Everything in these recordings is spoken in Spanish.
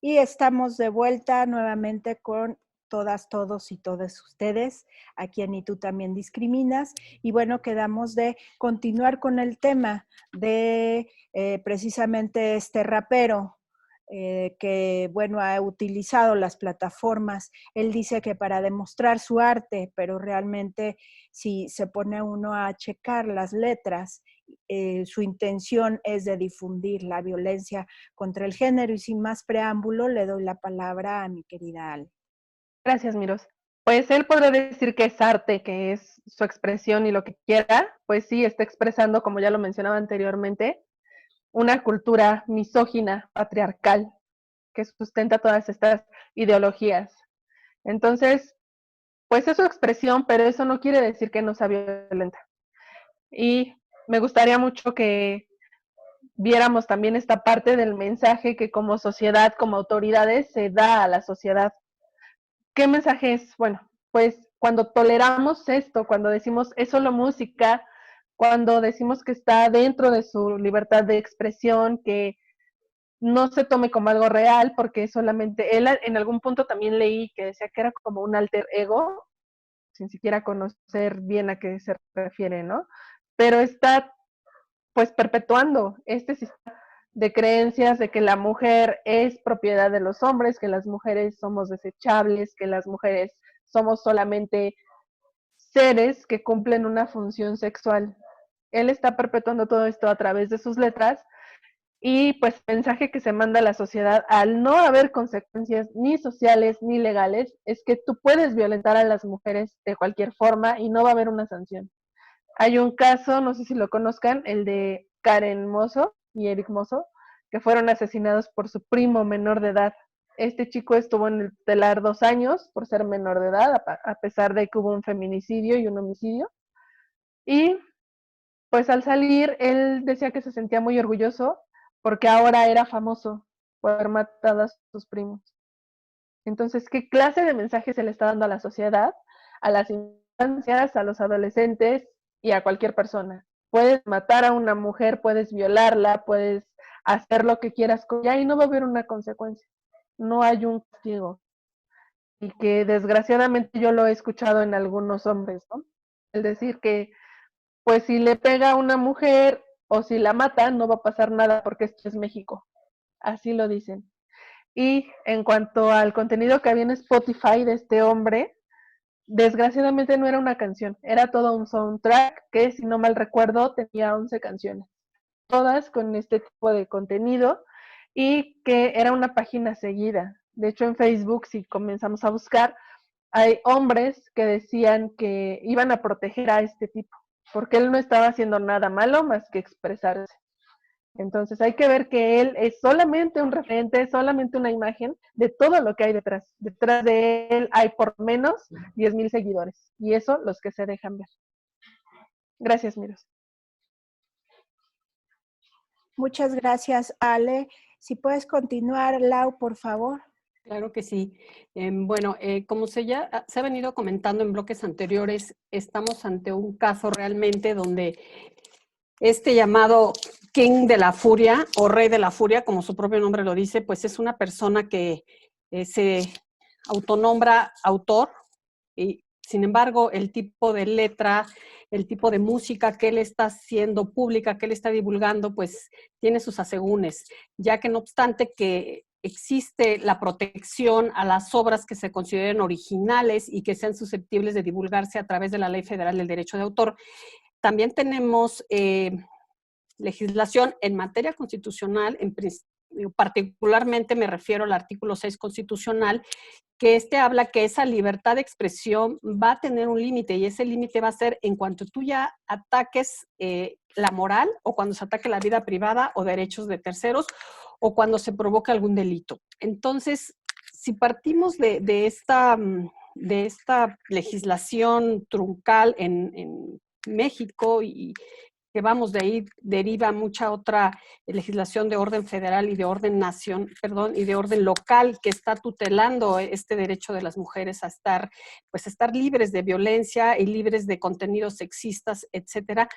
Y estamos de vuelta nuevamente con todas, todos y todas ustedes, a quien y tú también discriminas. Y bueno, quedamos de continuar con el tema de precisamente este rapero que, bueno, ha utilizado las plataformas. Él dice que para demostrar su arte, pero realmente si se pone uno a checar las letras, su intención es de difundir la violencia contra el género. Y sin más preámbulo, le doy la palabra a mi querida Ale. Gracias, Miros. Pues él podrá decir que es arte, que es su expresión y lo que quiera, pues sí, está expresando, como ya lo mencionaba anteriormente, una cultura misógina, patriarcal, que sustenta todas estas ideologías. Entonces, pues es su expresión, pero eso no quiere decir que no sea violenta. Y me gustaría mucho que viéramos también esta parte del mensaje que como sociedad, como autoridades, se da a la sociedad. ¿Qué mensaje es? Bueno, pues cuando toleramos esto, cuando decimos es solo música, cuando decimos que está dentro de su libertad de expresión, que no se tome como algo real, porque solamente él en algún punto también leí que decía que era como un alter ego, sin siquiera conocer bien a qué se refiere, ¿no? Pero está pues perpetuando este sistema de creencias de que la mujer es propiedad de los hombres, que las mujeres somos desechables, que las mujeres somos solamente seres que cumplen una función sexual. Él está perpetuando todo esto a través de sus letras y pues el mensaje que se manda a la sociedad al no haber consecuencias ni sociales ni legales es que tú puedes violentar a las mujeres de cualquier forma y no va a haber una sanción. Hay un caso, no sé si lo conozcan, el de Karen Mozo y Eric Mozo, que fueron asesinados por su primo menor de edad. Este chico estuvo en el telar 2 años por ser menor de edad, a pesar de que hubo un feminicidio y un homicidio. Y pues al salir, él decía que se sentía muy orgulloso porque ahora era famoso por haber matado a sus primos. Entonces, ¿qué clase de mensaje se le está dando a la sociedad, a las infancias, a los adolescentes y a cualquier persona? Puedes matar a una mujer, puedes violarla, puedes hacer lo que quieras con ella y no va a haber una consecuencia. No hay un castigo. Y que desgraciadamente yo lo he escuchado en algunos hombres, ¿no? El decir que, pues si le pega a una mujer o si la mata, no va a pasar nada porque esto es México. Así lo dicen. Y en cuanto al contenido que había en Spotify de este hombre, desgraciadamente no era una canción, era todo un soundtrack que, si no mal recuerdo, tenía 11 canciones, todas con este tipo de contenido y que era una página seguida. De hecho, en Facebook, si comenzamos a buscar, hay hombres que decían que iban a proteger a este tipo, porque él no estaba haciendo nada malo más que expresarse. Entonces hay que ver que él es solamente un referente, solamente una imagen de todo lo que hay detrás. Detrás de él hay por menos 10,000 seguidores. Y eso los que se dejan ver. Gracias, Miros. Muchas gracias, Ale. Si puedes continuar, Lau, por favor. Claro que sí. Bueno, como se ha venido comentando en bloques anteriores, estamos ante un caso realmente donde este llamado King de la Furia o Rey de la Furia, como su propio nombre lo dice, pues es una persona que se autonombra autor y sin embargo el tipo de letra, el tipo de música que él está haciendo pública, que él está divulgando, pues tiene sus asegúnes, ya que no obstante que existe la protección a las obras que se consideren originales y que sean susceptibles de divulgarse a través de la Ley Federal del Derecho de Autor, también tenemos legislación en materia constitucional, particularmente me refiero al artículo 6 constitucional, que habla que esa libertad de expresión va a tener un límite y ese límite va a ser en cuanto tú ya ataques la moral o cuando se ataque la vida privada o derechos de terceros o cuando se provoca algún delito. Entonces, si partimos de esta legislación truncal en México y que vamos, de ahí deriva mucha otra legislación de orden federal y de orden y de orden local que está tutelando este derecho de las mujeres a estar, pues estar libres de violencia y libres de contenidos sexistas, etcétera.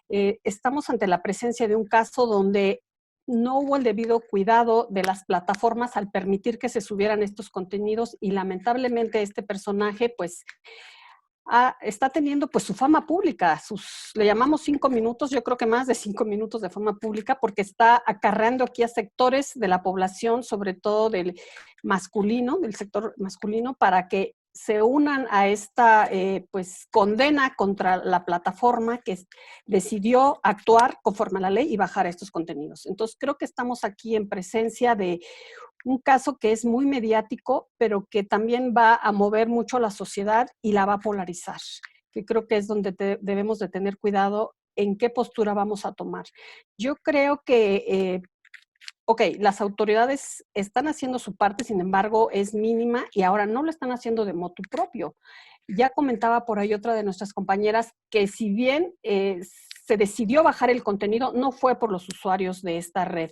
Estamos ante la presencia de un caso donde no hubo el debido cuidado de las plataformas al permitir que se subieran estos contenidos y lamentablemente este personaje pues está teniendo pues su fama pública, le llamamos 5 minutos, yo creo que más de 5 minutos de fama pública, porque está acarreando aquí a sectores de la población, sobre todo del sector masculino, para que se unan a esta pues condena contra la plataforma que decidió actuar conforme a la ley y bajar estos contenidos. Entonces creo que estamos aquí en presencia de un caso que es muy mediático, pero que también va a mover mucho a la sociedad y la va a polarizar, que creo que es donde debemos de tener cuidado en qué postura vamos a tomar. Yo creo que, las autoridades están haciendo su parte, sin embargo, es mínima y ahora no lo están haciendo de motu propio. Ya comentaba por ahí otra de nuestras compañeras que si bien se decidió bajar el contenido, no fue por los usuarios de esta red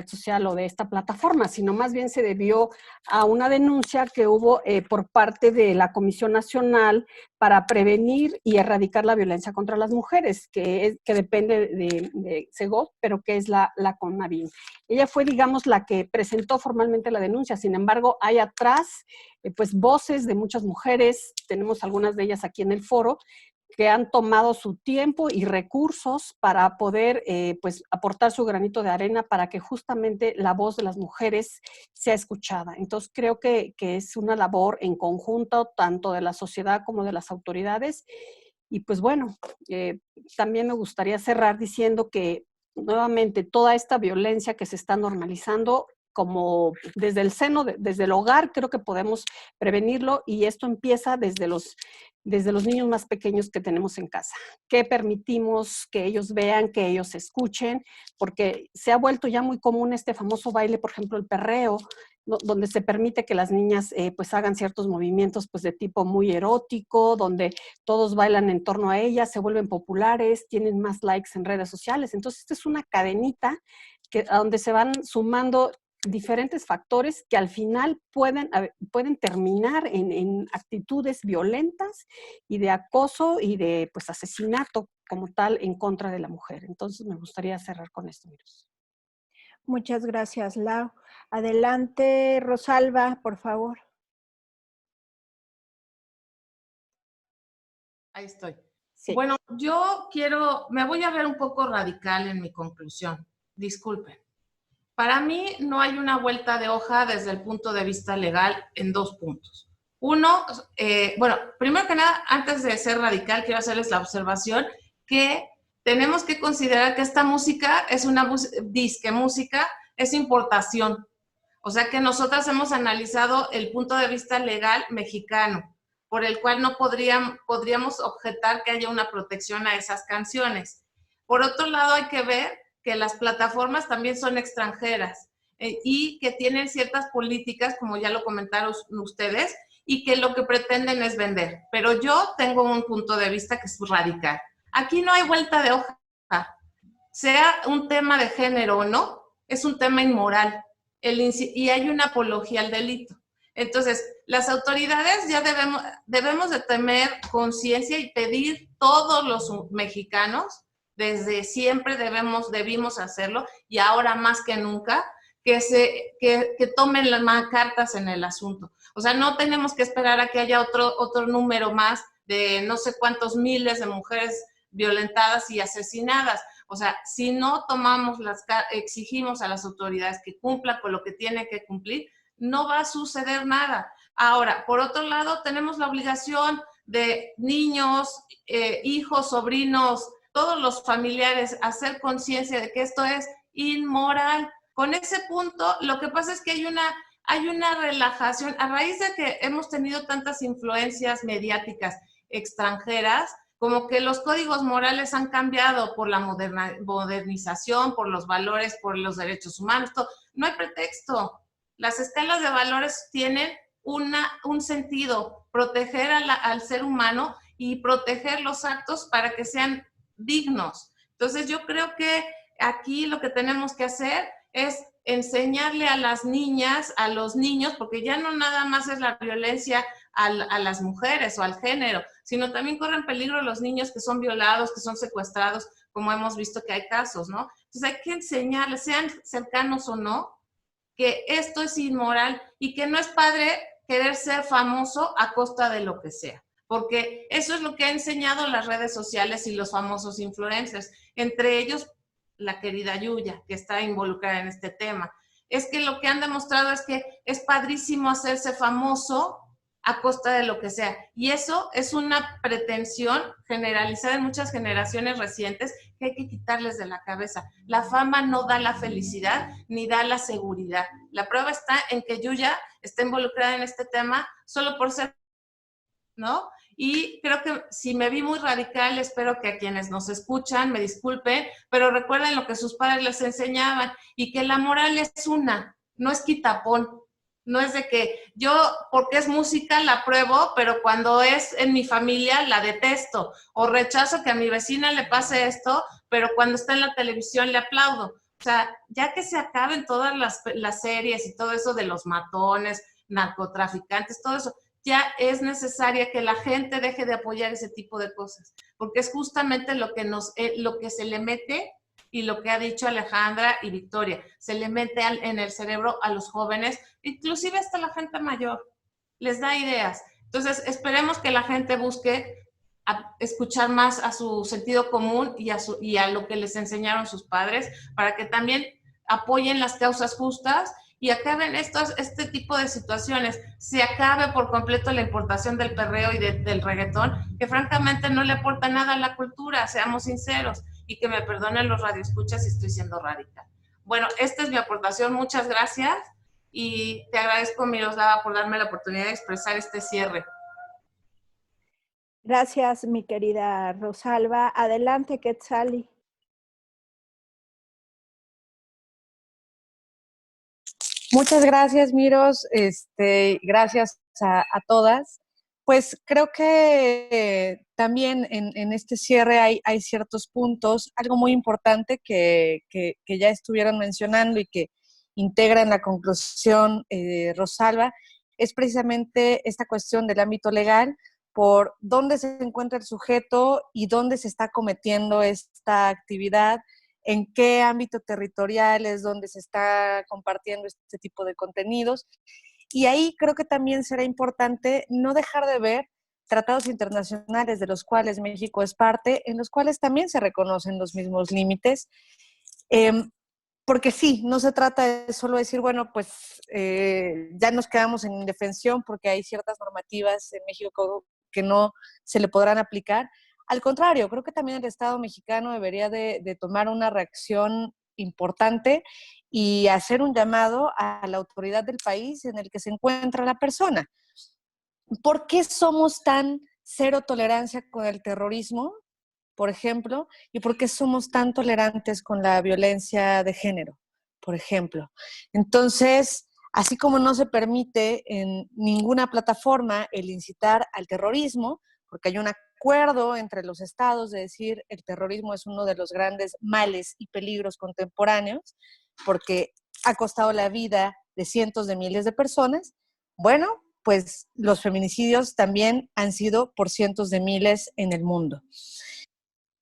social o de esta plataforma, sino más bien se debió a una denuncia que hubo por parte de la Comisión Nacional para Prevenir y Erradicar la Violencia contra las Mujeres, que depende de Segov, pero que es la CONAVIM. Ella fue, digamos, la que presentó formalmente la denuncia, sin embargo, hay atrás pues voces de muchas mujeres, tenemos algunas de ellas aquí en el foro, que han tomado su tiempo y recursos para poder pues aportar su granito de arena para que justamente la voz de las mujeres sea escuchada. Entonces creo que es una labor en conjunto tanto de la sociedad como de las autoridades. Y pues bueno, también me gustaría cerrar diciendo que nuevamente toda esta violencia que se está normalizando, como desde el seno, desde el hogar, creo que podemos prevenirlo y esto empieza desde los niños más pequeños que tenemos en casa. ¿Qué permitimos que ellos vean, que ellos escuchen? Porque se ha vuelto ya muy común este famoso baile, por ejemplo, el perreo, donde se permite que las niñas pues hagan ciertos movimientos pues de tipo muy erótico, donde todos bailan en torno a ellas, se vuelven populares, tienen más likes en redes sociales. Entonces, esta es una cadenita a donde se van sumando diferentes factores que al final pueden terminar en actitudes violentas y de acoso y de pues asesinato como tal en contra de la mujer. Entonces me gustaría cerrar con esto, Miros. Muchas gracias, Lau. Adelante, Rosalba, por favor. Ahí estoy. Sí. Bueno, me voy a ver un poco radical en mi conclusión. Disculpen. Para mí no hay una vuelta de hoja desde el punto de vista legal en 2 puntos. Uno, primero que nada, antes de ser radical, quiero hacerles la observación que tenemos que considerar que esta música es una disque música, es importación. O sea que nosotras hemos analizado el punto de vista legal mexicano, por el cual no podríamos objetar que haya una protección a esas canciones. Por otro lado, hay que ver que las plataformas también son extranjeras y que tienen ciertas políticas, como ya lo comentaron ustedes, y que lo que pretenden es vender. Pero yo tengo un punto de vista que es radical. Aquí no hay vuelta de hoja. Sea un tema de género o no, es un tema inmoral y hay una apología al delito. Entonces, las autoridades ya debemos de tener conciencia y pedir todos los mexicanos, desde siempre debimos hacerlo y ahora más que nunca, que tomen las cartas en el asunto. O sea, no tenemos que esperar a que haya otro número más de no sé cuántos miles de mujeres violentadas y asesinadas. O sea, si no exigimos a las autoridades que cumplan con lo que tienen que cumplir, no va a suceder nada. Ahora, por otro lado, tenemos la obligación de niños, hijos, sobrinos, todos los familiares, hacer conciencia de que esto es inmoral. Con ese punto, lo que pasa es que hay una relajación, a raíz de que hemos tenido tantas influencias mediáticas extranjeras, como que los códigos morales han cambiado por la modernización, por los valores, por los derechos humanos, todo. No hay pretexto. Las escalas de valores tienen un sentido, proteger al ser humano y proteger los actos para que sean dignos. Entonces yo creo que aquí lo que tenemos que hacer es enseñarle a las niñas, a los niños, porque ya no nada más es la violencia a las mujeres o al género, sino también corren peligro los niños que son violados, que son secuestrados, como hemos visto que hay casos, ¿no? Entonces hay que enseñarles, sean cercanos o no, que esto es inmoral y que no es padre querer ser famoso a costa de lo que sea. Porque eso es lo que han enseñado las redes sociales y los famosos influencers, entre ellos la querida Yuya, que está involucrada en este tema. Es que lo que han demostrado es que es padrísimo hacerse famoso a costa de lo que sea. Y eso es una pretensión generalizada en muchas generaciones recientes que hay que quitarles de la cabeza. La fama no da la felicidad ni da la seguridad. La prueba está en que Yuya está involucrada en este tema solo por ser, ¿no? Y creo que si me vi muy radical, espero que a quienes nos escuchan me disculpen, pero recuerden lo que sus padres les enseñaban y que la moral es una, no es quitapón. No es de que yo, porque es música, la apruebo, pero cuando es en mi familia la detesto. O rechazo que a mi vecina le pase esto, pero cuando está en la televisión le aplaudo. O sea, ya que se acaben todas las series y todo eso de los matones, narcotraficantes, todo eso, ya es necesaria que la gente deje de apoyar ese tipo de cosas, porque es justamente lo que se le mete y lo que ha dicho Alejandra y Victoria, se le mete en el cerebro a los jóvenes, inclusive hasta la gente mayor, les da ideas. Entonces, esperemos que la gente busque escuchar más a su sentido común y a lo que les enseñaron sus padres, para que también apoyen las causas justas y acaben este tipo de situaciones, se acabe por completo la importación del perreo y del reggaetón, que francamente no le aporta nada a la cultura, seamos sinceros, y que me perdonen los radioescuchas si estoy siendo radical. Bueno, esta es mi aportación, muchas gracias, y te agradezco, Miroslava, por darme la oportunidad de expresar este cierre. Gracias, mi querida Rosalba. Adelante, Quetzali. Muchas gracias, Miros. Gracias a todas. Pues creo que también en este cierre hay ciertos puntos. Algo muy importante que ya estuvieron mencionando y que integra en la conclusión Rosalba, es precisamente esta cuestión del ámbito legal, por dónde se encuentra el sujeto y dónde se está cometiendo esta actividad, en qué ámbito territorial es donde se está compartiendo este tipo de contenidos. Y ahí creo que también será importante no dejar de ver tratados internacionales de los cuales México es parte, en los cuales también se reconocen los mismos límites. Porque sí, no se trata de solo decir, bueno, pues ya nos quedamos en indefensión porque hay ciertas normativas en México que no se le podrán aplicar. Al contrario, creo que también el Estado mexicano debería de tomar una reacción importante y hacer un llamado a la autoridad del país en el que se encuentra la persona. ¿Por qué somos tan cero tolerancia con el terrorismo, por ejemplo? ¿Y por qué somos tan tolerantes con la violencia de género, por ejemplo? Entonces, así como no se permite en ninguna plataforma el incitar al terrorismo, porque hay un acuerdo entre los estados de decir el terrorismo es uno de los grandes males y peligros contemporáneos, porque ha costado la vida de cientos de miles de personas, bueno, pues los feminicidios también han sido por cientos de miles en el mundo.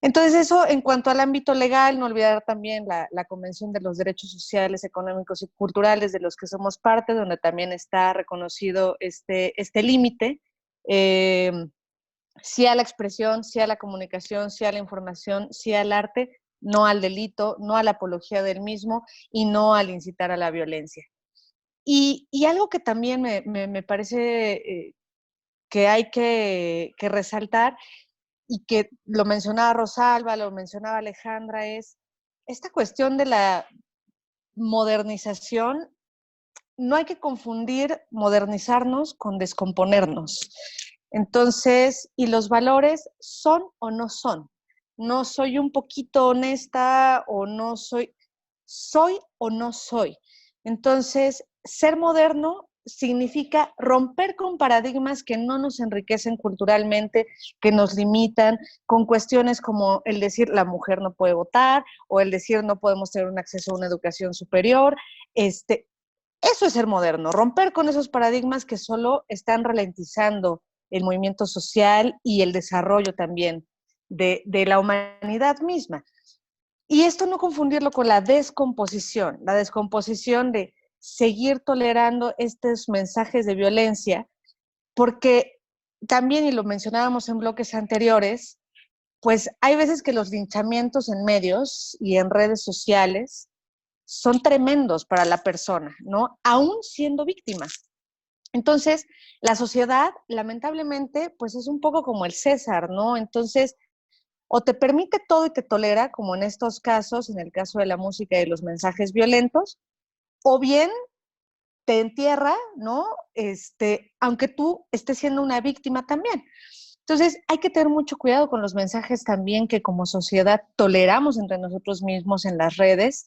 Entonces eso en cuanto al ámbito legal, no olvidar también la Convención de los Derechos Sociales, Económicos y Culturales de los que somos parte, donde también está reconocido este límite, sí a la expresión, sí a la comunicación, sí a la información, sí al arte, no al delito, no a la apología del mismo y no al incitar a la violencia. Y algo que también me parece que hay que resaltar, y que lo mencionaba Rosalba, lo mencionaba Alejandra, es esta cuestión de la modernización. No hay que confundir modernizarnos con descomponernos. Entonces, ¿y los valores son o no son? No soy un poquito honesta o no soy o no soy. Entonces, ser moderno significa romper con paradigmas que no nos enriquecen culturalmente, que nos limitan, con cuestiones como el decir la mujer no puede votar o el decir no podemos tener un acceso a una educación superior. Eso es ser moderno, romper con esos paradigmas que solo están ralentizando el movimiento social y el desarrollo también de la humanidad misma. Y esto no confundirlo con la descomposición de seguir tolerando estos mensajes de violencia, porque también, y lo mencionábamos en bloques anteriores, pues hay veces que los linchamientos en medios y en redes sociales son tremendos para la persona, ¿no? Aún siendo víctima. Entonces, la sociedad, lamentablemente, pues es un poco como el César, ¿no? Entonces, o te permite todo y te tolera, como en estos casos, en el caso de la música y los mensajes violentos, o bien te entierra, ¿no? Aunque tú estés siendo una víctima también. Entonces, hay que tener mucho cuidado con los mensajes también que como sociedad toleramos entre nosotros mismos en las redes,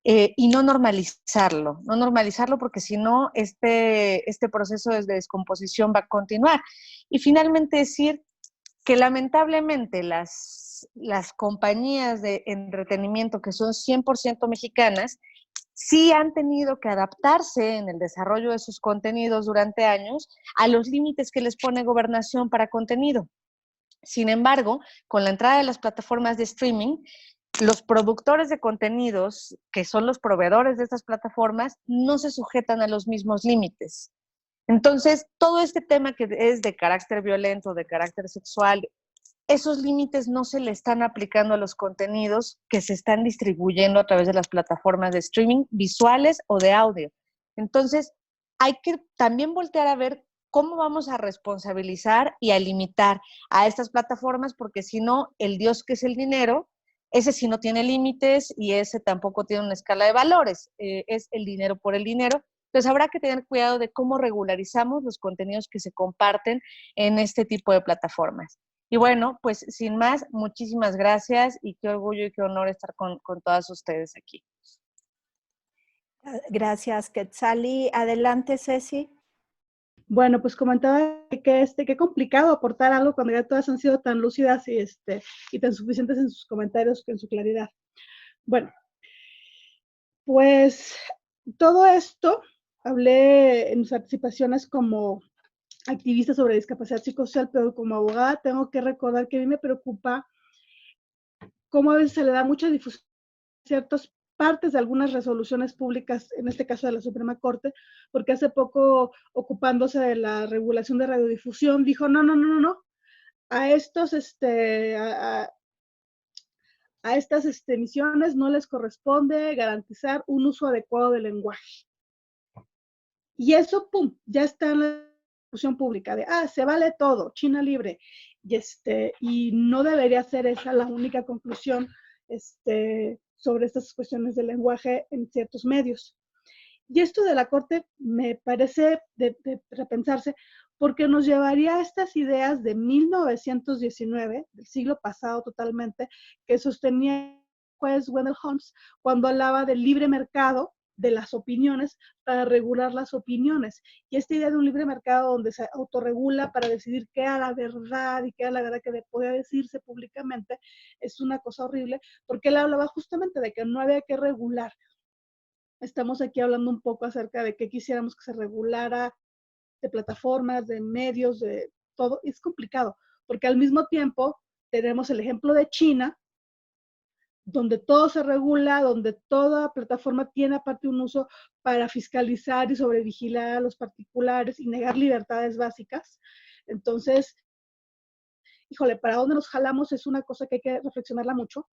y no normalizarlo porque si no, este proceso de descomposición va a continuar. Y finalmente decir que lamentablemente las compañías de entretenimiento que son 100% mexicanas, sí han tenido que adaptarse en el desarrollo de sus contenidos durante años a los límites que les pone Gobernación para contenido. Sin embargo, con la entrada de las plataformas de streaming, los productores de contenidos, que son los proveedores de estas plataformas, no se sujetan a los mismos límites. Entonces, todo este tema que es de carácter violento, de carácter sexual, esos límites no se le están aplicando a los contenidos que se están distribuyendo a través de las plataformas de streaming, visuales o de audio. Entonces, hay que también voltear a ver cómo vamos a responsabilizar y a limitar a estas plataformas, porque si no, el Dios que es el dinero, ese sí no tiene límites y ese tampoco tiene una escala de valores, es el dinero por el dinero. Entonces habrá que tener cuidado de cómo regularizamos los contenidos que se comparten en este tipo de plataformas. Y bueno, pues sin más, muchísimas gracias y qué orgullo y qué honor estar con todas ustedes aquí. Gracias, Quetzali. Adelante, Ceci. Bueno, pues comentaba que qué complicado aportar algo cuando ya todas han sido tan lúcidas y tan suficientes en sus comentarios que en su claridad. Bueno, pues todo esto hablé en mis participaciones como activista sobre discapacidad psicosocial, pero como abogada tengo que recordar que a mí me preocupa cómo a veces se le da mucha difusión a ciertas partes de algunas resoluciones públicas, en este caso de la Suprema Corte, porque hace poco, ocupándose de la regulación de radiodifusión, dijo, no, a estos, a estas emisiones no les corresponde garantizar un uso adecuado del lenguaje. Y eso, pum, ya está en la discusión pública de, se vale todo, China libre. Y no debería ser esa la única conclusión sobre estas cuestiones del lenguaje en ciertos medios. Y esto de la Corte me parece de repensarse, porque nos llevaría a estas ideas de 1919, del siglo pasado totalmente, que sostenía el juez Wendell Holmes cuando hablaba del libre mercado de las opiniones para regular las opiniones. Y esta idea de un libre mercado donde se autorregula para decidir qué era la verdad y qué era la verdad que podía decirse públicamente es una cosa horrible, porque él hablaba justamente de que no había que regular. Estamos aquí hablando un poco acerca de qué quisiéramos que se regulara, de plataformas, de medios, de todo. Es complicado, porque al mismo tiempo tenemos el ejemplo de China, donde todo se regula, donde toda plataforma tiene aparte un uso para fiscalizar y sobrevigilar a los particulares y negar libertades básicas. Entonces, híjole, ¿para dónde nos jalamos? Es una cosa que hay que reflexionarla mucho.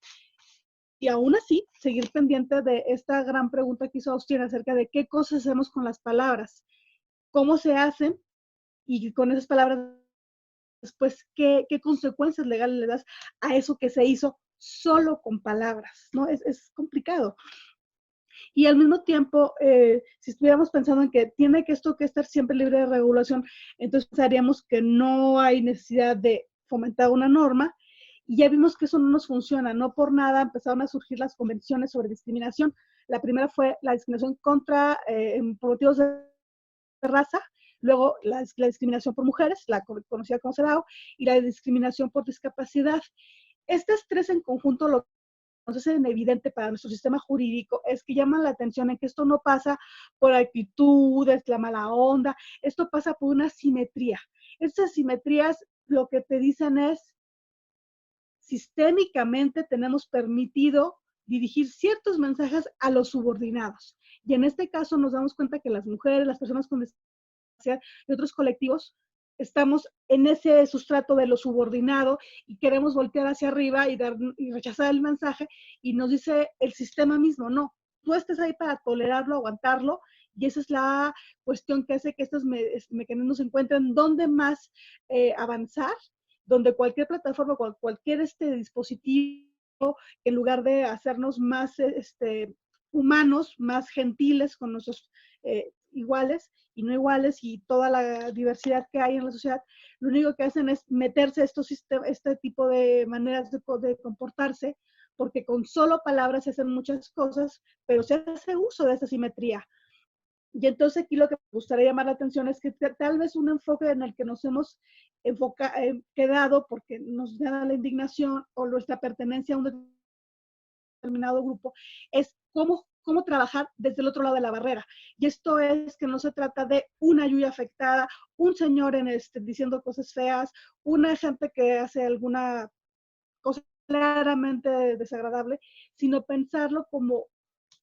Y aún así, seguir pendiente de esta gran pregunta que hizo Austin acerca de qué cosas hacemos con las palabras, cómo se hacen, y con esas palabras después qué consecuencias legales le das a eso que se hizo solo con palabras, ¿no? Es complicado. Y al mismo tiempo, si estuviéramos pensando en que tiene que esto que estar siempre libre de regulación, entonces pensaríamos que no hay necesidad de fomentar una norma, y ya vimos que eso no nos funciona. No por nada empezaron a surgir las convenciones sobre discriminación. La primera fue la discriminación contra, por motivos de raza, luego la discriminación por mujeres, la conocida como CEDAW, y la discriminación por discapacidad. Estas tres en conjunto lo que nos hace evidente para nuestro sistema jurídico es que llaman la atención en que esto no pasa por actitudes, la mala onda, esto pasa por una simetría. Estas simetrías lo que te dicen es, sistémicamente tenemos permitido dirigir ciertos mensajes a los subordinados. Y en este caso nos damos cuenta que las mujeres, las personas con discapacidad y otros colectivos estamos en ese sustrato de lo subordinado y queremos voltear hacia arriba y rechazar el mensaje, y nos dice el sistema mismo, no, tú estés ahí para tolerarlo, aguantarlo, y esa es la cuestión que hace que estos mecanismos se encuentren donde más avanzar, donde cualquier plataforma, cualquier dispositivo, en lugar de hacernos más humanos, más gentiles con nuestros iguales y no iguales y toda la diversidad que hay en la sociedad, lo único que hacen es meterse a este tipo de maneras de comportarse, porque con solo palabras se hacen muchas cosas, pero se hace uso de esa simetría. Y entonces aquí lo que me gustaría llamar la atención es que tal vez un enfoque en el que nos hemos quedado porque nos da la indignación o nuestra pertenencia a un determinado grupo, es cómo trabajar desde el otro lado de la barrera. Y esto es que no se trata de una Yuya afectada, un señor diciendo cosas feas, una gente que hace alguna cosa claramente desagradable, sino pensarlo como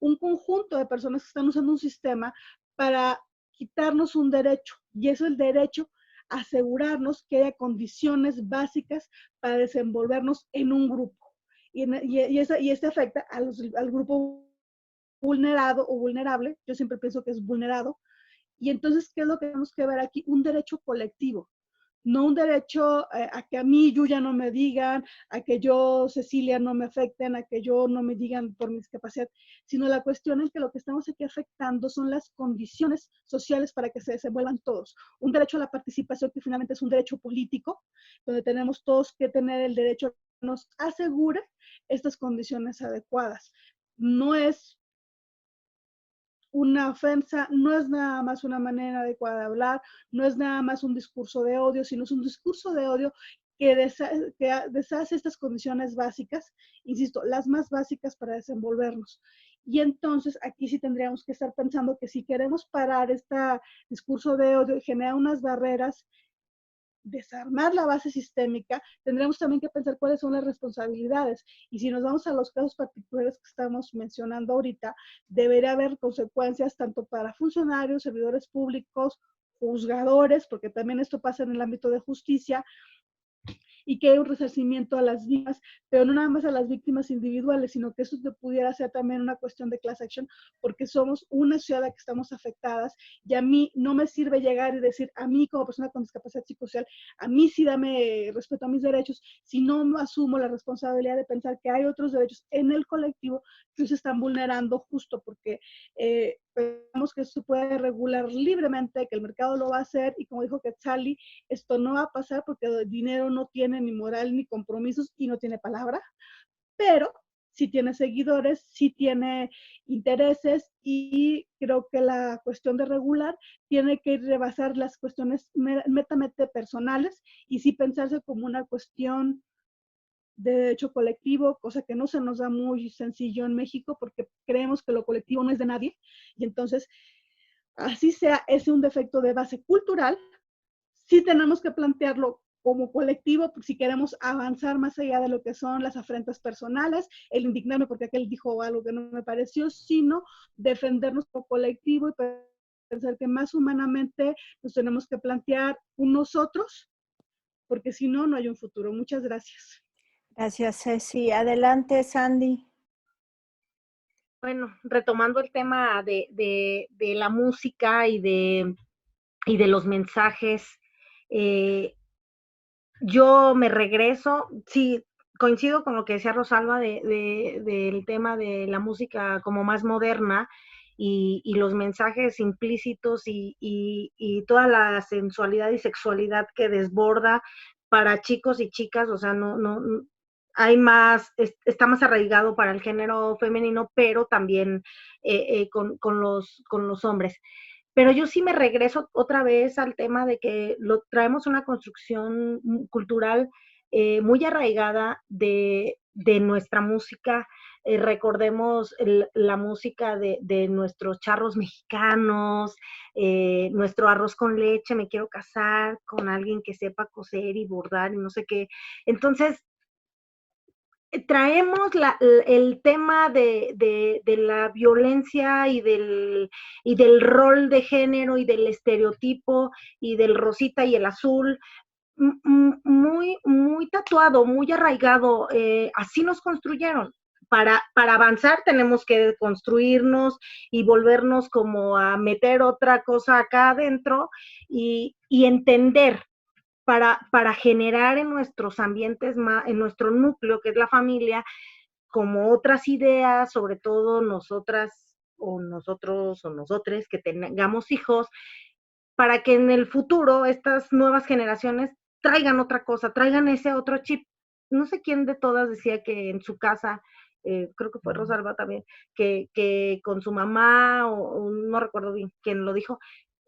un conjunto de personas que están usando un sistema para quitarnos un derecho, y eso es el derecho a asegurarnos que haya condiciones básicas para desenvolvernos en un grupo. Y este afecta al grupo vulnerado o vulnerable, yo siempre pienso que es vulnerado, y entonces, ¿qué es lo que tenemos que ver aquí? Un derecho colectivo, no un derecho a que a mí, Yuya, no me digan, a que yo, Cecilia, no me afecten, a que yo no me digan por mi discapacidad, sino la cuestión en que lo que estamos aquí afectando son las condiciones sociales para que se desenvuelvan todos. Un derecho a la participación que finalmente es un derecho político, donde tenemos todos que tener el derecho a que nos asegure estas condiciones adecuadas. No es una ofensa, no es nada más una manera adecuada de hablar, no es nada más un discurso de odio, sino es un discurso de odio que deshace estas condiciones básicas, insisto, las más básicas para desenvolvernos. Y entonces aquí sí tendríamos que estar pensando que si queremos parar este discurso de odio y generar unas barreras, desarmar la base sistémica, tendremos también que pensar cuáles son las responsabilidades. Y si nos vamos a los casos particulares que estamos mencionando ahorita, debería haber consecuencias tanto para funcionarios, servidores públicos, juzgadores, porque también esto pasa en el ámbito de justicia, y que hay un resarcimiento a las víctimas, pero no nada más a las víctimas individuales, sino que eso pudiera ser también una cuestión de class action, porque somos una ciudad que estamos afectadas, y a mí no me sirve llegar y decir, a mí como persona con discapacidad psicosocial, a mí sí dame respeto a mis derechos, si no asumo la responsabilidad de pensar que hay otros derechos en el colectivo que se están vulnerando justo porque pensamos que esto puede regular libremente, que el mercado lo va a hacer, y como dijo Quetzali, esto no va a pasar porque el dinero no tiene ni moral ni compromisos y no tiene palabra, pero sí tiene seguidores, sí tiene intereses, y creo que la cuestión de regular tiene que rebasar las cuestiones netamente personales y sí pensarse como una cuestión de derecho colectivo, cosa que no se nos da muy sencillo en México porque creemos que lo colectivo no es de nadie, y entonces, así sea, es un defecto de base cultural, sí tenemos que plantearlo como colectivo, si queremos avanzar más allá de lo que son las afrentas personales, el indignarme porque aquel dijo algo que no me pareció, sino defendernos como colectivo y pensar que más humanamente nos tenemos que plantear unos otros, porque si no, no hay un futuro. Muchas gracias. Gracias, Ceci. Adelante, Sandy. Bueno, retomando el tema de la música y de los mensajes, yo me regreso, sí, coincido con lo que decía Rosalba del tema de la música como más moderna y los mensajes implícitos y toda la sensualidad y sexualidad que desborda para chicos y chicas, o sea, no hay más, está más arraigado para el género femenino, pero también con los hombres. Pero yo sí me regreso otra vez al tema de que traemos una construcción cultural muy arraigada de nuestra música. Recordemos la música de nuestros charros mexicanos, nuestro arroz con leche, me quiero casar con alguien que sepa coser y bordar y no sé qué. Entonces, traemos el tema de la violencia y del rol de género y del estereotipo y del rosita y el azul muy, muy tatuado, muy arraigado. Así nos construyeron. Para avanzar tenemos que construirnos y volvernos como a meter otra cosa acá adentro y entender para generar en nuestros ambientes, en nuestro núcleo, que es la familia, como otras ideas, sobre todo nosotras o nosotros o nosotres que tengamos hijos, para que en el futuro estas nuevas generaciones traigan otra cosa, traigan ese otro chip. No sé quién de todas decía que en su casa, creo que fue Rosalba también, que con su mamá, o no recuerdo bien quién lo dijo,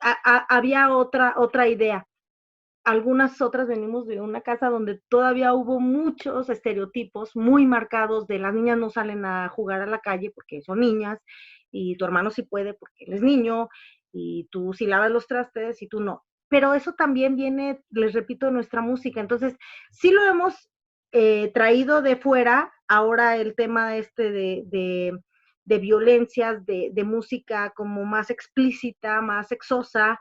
había otra idea. Algunas otras venimos de una casa donde todavía hubo muchos estereotipos muy marcados de las niñas no salen a jugar a la calle porque son niñas, y tu hermano sí puede porque él es niño, y tú sí lavas los trastes y tú no. Pero eso también viene, les repito, de nuestra música. Entonces, sí lo hemos traído de fuera, ahora el tema de violencias, de música como más explícita, más sexosa,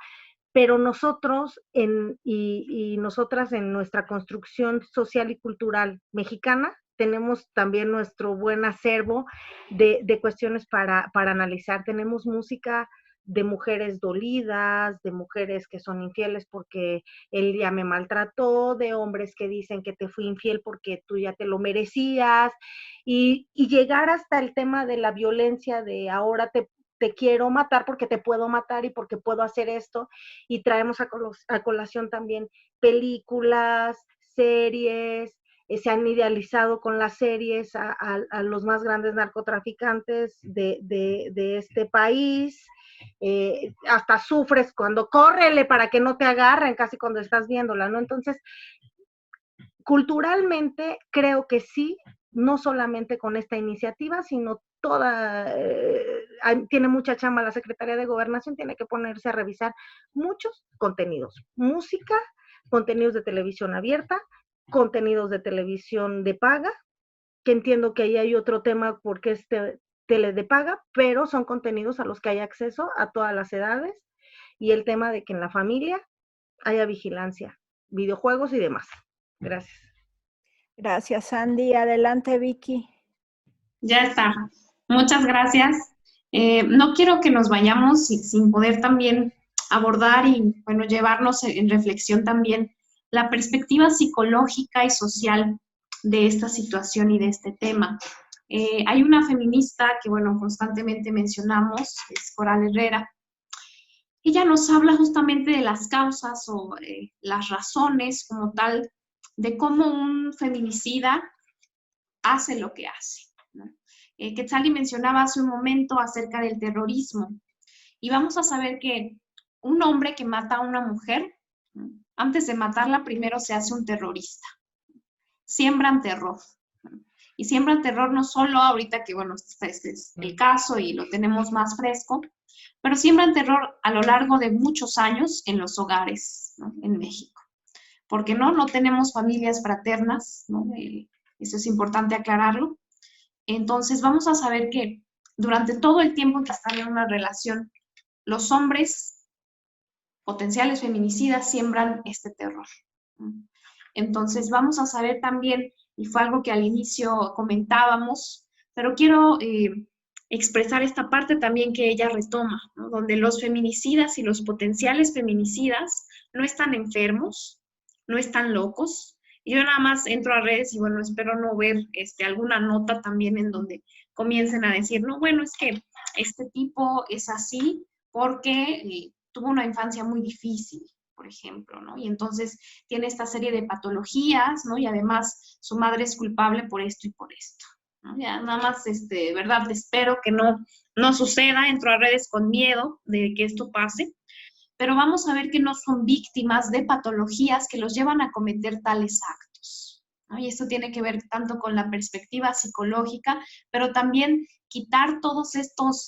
pero nosotros y nosotras en nuestra construcción social y cultural mexicana tenemos también nuestro buen acervo de cuestiones para analizar. Tenemos música de mujeres dolidas, de mujeres que son infieles porque él ya me maltrató, de hombres que dicen que te fui infiel porque tú ya te lo merecías, y llegar hasta el tema de la violencia, de ahora te quiero matar porque te puedo matar y porque puedo hacer esto, y traemos a colación también películas, series, se han idealizado con las series a los más grandes narcotraficantes de este país, hasta sufres cuando córrele para que no te agarren, casi cuando estás viéndola, ¿no? Entonces, culturalmente creo que sí, no solamente con esta iniciativa, sino toda, tiene mucha chamba la Secretaría de Gobernación, tiene que ponerse a revisar muchos contenidos, música, contenidos de televisión abierta, contenidos de televisión de paga, que entiendo que ahí hay otro tema porque es tele de paga, pero son contenidos a los que hay acceso a todas las edades, y el tema de que en la familia haya vigilancia, videojuegos y demás. Gracias. Gracias, Andy. Adelante, Vicky. Ya está. Muchas gracias. No quiero que nos vayamos sin poder también abordar y, bueno, llevarnos en reflexión también la perspectiva psicológica y social de esta situación y de este tema. Hay una feminista que, bueno, constantemente mencionamos, es Coral Herrera. Ella nos habla justamente de las causas o las razones como tal de cómo un feminicida hace lo que hace, ¿no? Quetzali mencionaba hace un momento acerca del terrorismo, y vamos a saber que un hombre que mata a una mujer, ¿no?, antes de matarla primero se hace un terrorista. Siembran terror, ¿no? Y siembran terror no solo ahorita que, bueno, este es el caso y lo tenemos más fresco, pero siembran terror a lo largo de muchos años en los hogares, ¿no?, en México. Porque no tenemos familias fraternas, ¿no? Eso es importante aclararlo. Entonces vamos a saber que durante todo el tiempo que están en una relación, los hombres potenciales feminicidas siembran este terror. Entonces vamos a saber también, y fue algo que al inicio comentábamos, pero quiero expresar esta parte también que ella retoma, ¿no?, donde los feminicidas y los potenciales feminicidas no están enfermos, no están locos. Yo nada más entro a redes y, bueno, espero no ver alguna nota también en donde comiencen a decir, no, bueno, es que este tipo es así porque tuvo una infancia muy difícil, por ejemplo, ¿no? Y entonces tiene esta serie de patologías, ¿no? Y además su madre es culpable por esto y por esto, ¿no? Ya nada más, de verdad, espero que no suceda, entro a redes con miedo de que esto pase, pero vamos a ver que no son víctimas de patologías que los llevan a cometer tales actos, ¿no? Y esto tiene que ver tanto con la perspectiva psicológica, pero también quitar todos estos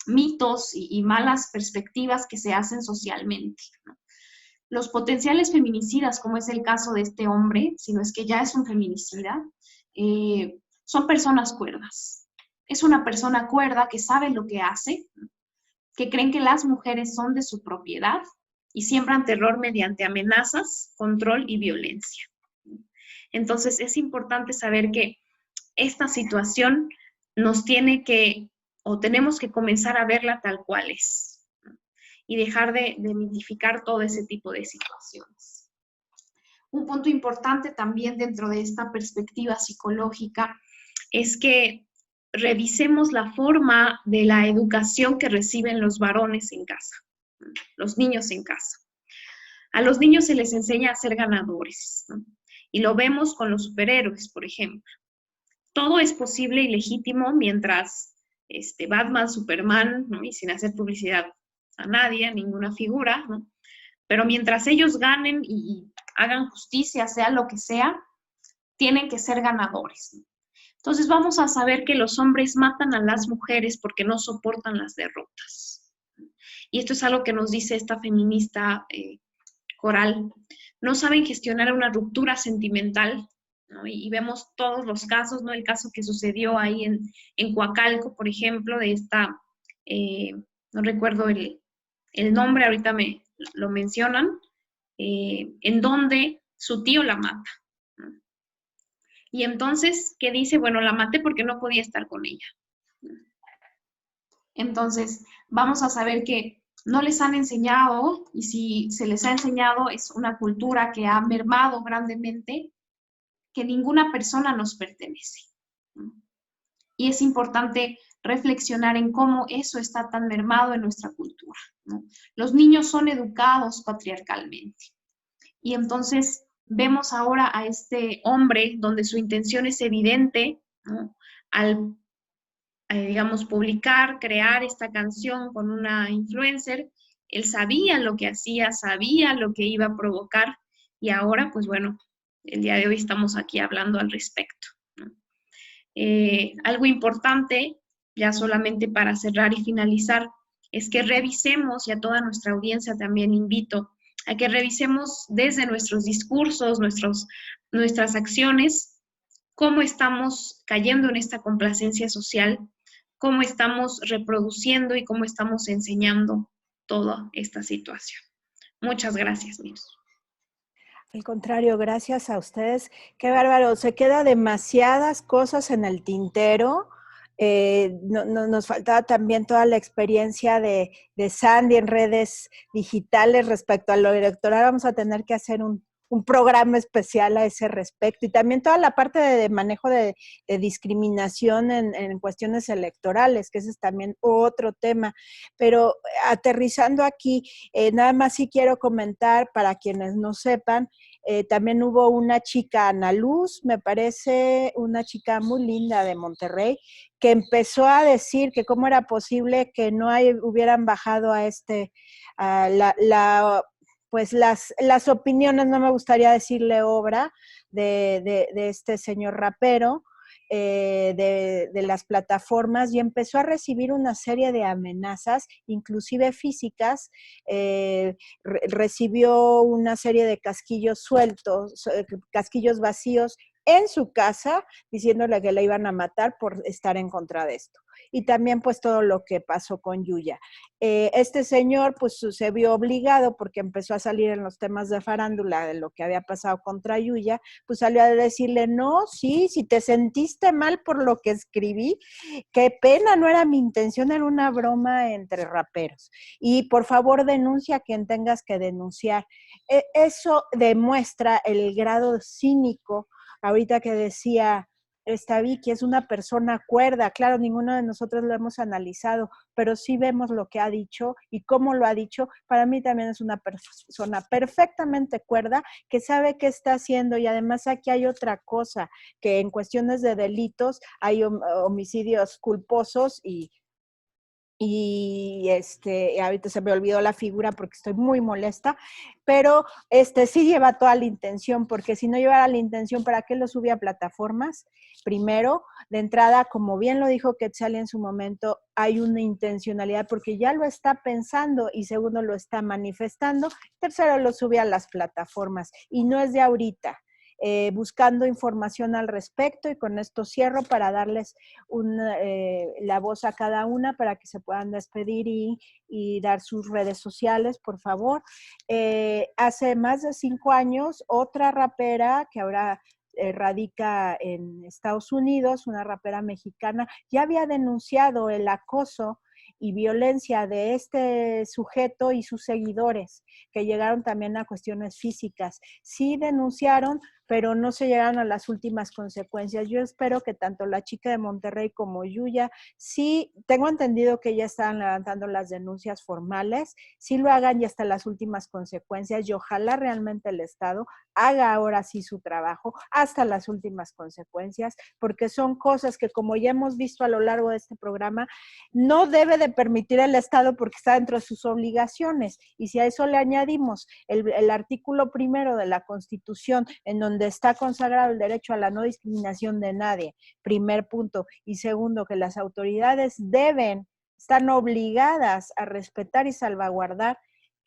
mitos y malas perspectivas que se hacen socialmente, ¿no? Los potenciales feminicidas, como es el caso de este hombre, si no es que ya es un feminicida, son personas cuerdas. Es una persona cuerda que sabe lo que hace, que creen que las mujeres son de su propiedad y siembran terror mediante amenazas, control y violencia. Entonces es importante saber que esta situación nos tiene que, o tenemos que comenzar a verla tal cual es, ¿no? Y dejar de mitificar todo ese tipo de situaciones. Un punto importante también dentro de esta perspectiva psicológica es que revisemos la forma de la educación que reciben los varones en casa, los niños en casa. A los niños se les enseña a ser ganadores, ¿no? Y lo vemos con los superhéroes, por ejemplo. Todo es posible y legítimo mientras Batman, Superman, ¿no? Y sin hacer publicidad a nadie, a ninguna figura, ¿no? Pero mientras ellos ganen y hagan justicia, sea lo que sea, tienen que ser ganadores, ¿no? Entonces vamos a saber que los hombres matan a las mujeres porque no soportan las derrotas. Y esto es algo que nos dice esta feminista Coral. No saben gestionar una ruptura sentimental, ¿no? Y vemos todos los casos, ¿no? El caso que sucedió ahí en Coacalco, por ejemplo, de esta, no recuerdo el nombre, ahorita me lo mencionan, en donde su tío la mata, ¿no? Y entonces, ¿qué dice? Bueno, la maté porque no podía estar con ella. Entonces, vamos a saber que no les han enseñado, y si se les ha enseñado, es una cultura que ha mermado grandemente, que ninguna persona nos pertenece, ¿no? Y es importante reflexionar en cómo eso está tan mermado en nuestra cultura, ¿no? Los niños son educados patriarcalmente. Y entonces vemos ahora a este hombre donde su intención es evidente, ¿no? Al, digamos, publicar, crear esta canción con una influencer, él sabía lo que hacía, sabía lo que iba a provocar, y ahora, pues bueno, el día de hoy estamos aquí hablando al respecto, ¿no? Algo importante, ya solamente para cerrar y finalizar, es que revisemos, y a toda nuestra audiencia también invito, a que revisemos desde nuestros discursos, nuestras acciones, cómo estamos cayendo en esta complacencia social, cómo estamos reproduciendo y cómo estamos enseñando toda esta situación. Muchas gracias, Miros. Al contrario, gracias a ustedes. Qué bárbaro, se queda demasiadas cosas en el tintero. Nos faltaba también toda la experiencia de Sandy en redes digitales respecto a lo electoral. Vamos a tener que hacer un programa especial a ese respecto, y también toda la parte de manejo de discriminación en cuestiones electorales, que ese es también otro tema. Pero aterrizando aquí, nada más sí quiero comentar, para quienes no sepan, también hubo una chica, Ana Luz, me parece una chica muy linda de Monterrey, que empezó a decir que cómo era posible que no hubieran bajado pues las opiniones, no me gustaría decirle obra, de este señor rapero, de las plataformas, y empezó a recibir una serie de amenazas, inclusive físicas. Recibió una serie de casquillos sueltos, casquillos vacíos en su casa, diciéndole que le iban a matar por estar en contra de esto. Y también pues todo lo que pasó con Yuya. Este señor pues se vio obligado, porque empezó a salir en los temas de farándula de lo que había pasado contra Yuya, pues salió a decirle, no, sí, si te sentiste mal por lo que escribí, qué pena, no era mi intención, era una broma entre raperos. Y por favor denuncia a quien tengas que denunciar. Eso demuestra el grado cínico. Ahorita que decía esta Vicky, es una persona cuerda. Claro, ninguno de nosotros lo hemos analizado, pero sí vemos lo que ha dicho y cómo lo ha dicho. Para mí también es una persona perfectamente cuerda, que sabe qué está haciendo. Y además aquí hay otra cosa, que en cuestiones de delitos hay homicidios culposos y ahorita se me olvidó la figura porque estoy muy molesta, pero sí lleva toda la intención, porque si no llevara la intención, ¿para qué lo subía a plataformas? Primero, de entrada, como bien lo dijo Quetzal en su momento, hay una intencionalidad porque ya lo está pensando, y segundo, lo está manifestando. Tercero, lo sube a las plataformas, y no es de ahorita. buscando información al respecto, y con esto cierro para darles la voz a cada una para que se puedan despedir y dar sus redes sociales, por favor. Hace más de 5 años, otra rapera que ahora radica en Estados Unidos, una rapera mexicana, ya había denunciado el acoso y violencia de este sujeto y sus seguidores, que llegaron también a cuestiones físicas. Sí denunciaron, pero no se llegaron a las últimas consecuencias. Yo espero que tanto la chica de Monterrey como Yuya, sí, tengo entendido que ya están levantando las denuncias formales, sí lo hagan y hasta las últimas consecuencias, y ojalá realmente el Estado haga ahora sí su trabajo hasta las últimas consecuencias, porque son cosas que, como ya hemos visto a lo largo de este programa, no debe de permitir el Estado porque está dentro de sus obligaciones. Y si a eso le añadimos el artículo 1 de la Constitución, en donde está consagrado el derecho a la no discriminación de nadie, primer punto, y segundo, que las autoridades están obligadas a respetar y salvaguardar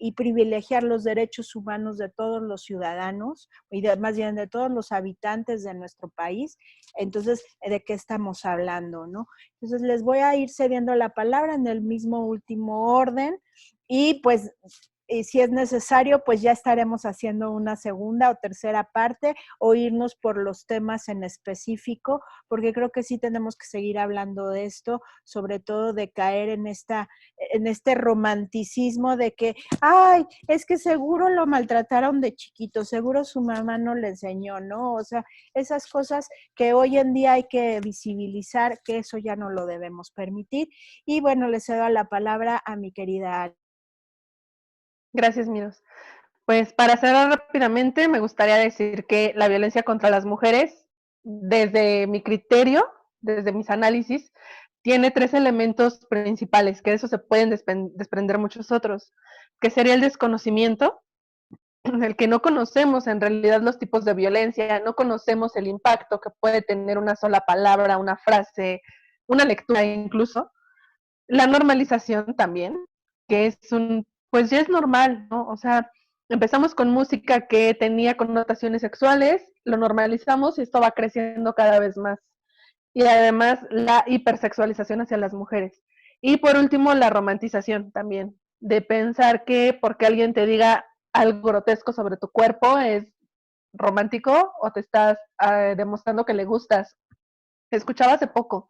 y privilegiar los derechos humanos de todos los ciudadanos, y más bien de todos los habitantes de nuestro país. Entonces, ¿de qué estamos hablando, no? Entonces, les voy a ir cediendo la palabra en el mismo último orden, y pues, si es necesario, pues ya estaremos haciendo una segunda o tercera parte, o irnos por los temas en específico, porque creo que sí tenemos que seguir hablando de esto, sobre todo de caer en este romanticismo de que, ay, es que seguro lo maltrataron de chiquito, seguro su mamá no le enseñó, ¿no? O sea, esas cosas que hoy en día hay que visibilizar, que eso ya no lo debemos permitir. Y bueno, le cedo la palabra a mi querida Ari. Gracias, Miros. Pues para cerrar rápidamente, me gustaría decir que la violencia contra las mujeres, desde mi criterio, desde mis análisis, tiene 3 elementos principales, que de eso se pueden desprender muchos otros, que sería el desconocimiento, el que no conocemos en realidad los tipos de violencia, no conocemos el impacto que puede tener una sola palabra, una frase, una lectura incluso. La normalización también, que pues ya es normal, ¿no? O sea, empezamos con música que tenía connotaciones sexuales, lo normalizamos y esto va creciendo cada vez más. Y además la hipersexualización hacia las mujeres. Y por último, la romantización también, de pensar que porque alguien te diga algo grotesco sobre tu cuerpo es romántico o te estás demostrando que le gustas. Escuchaba hace poco,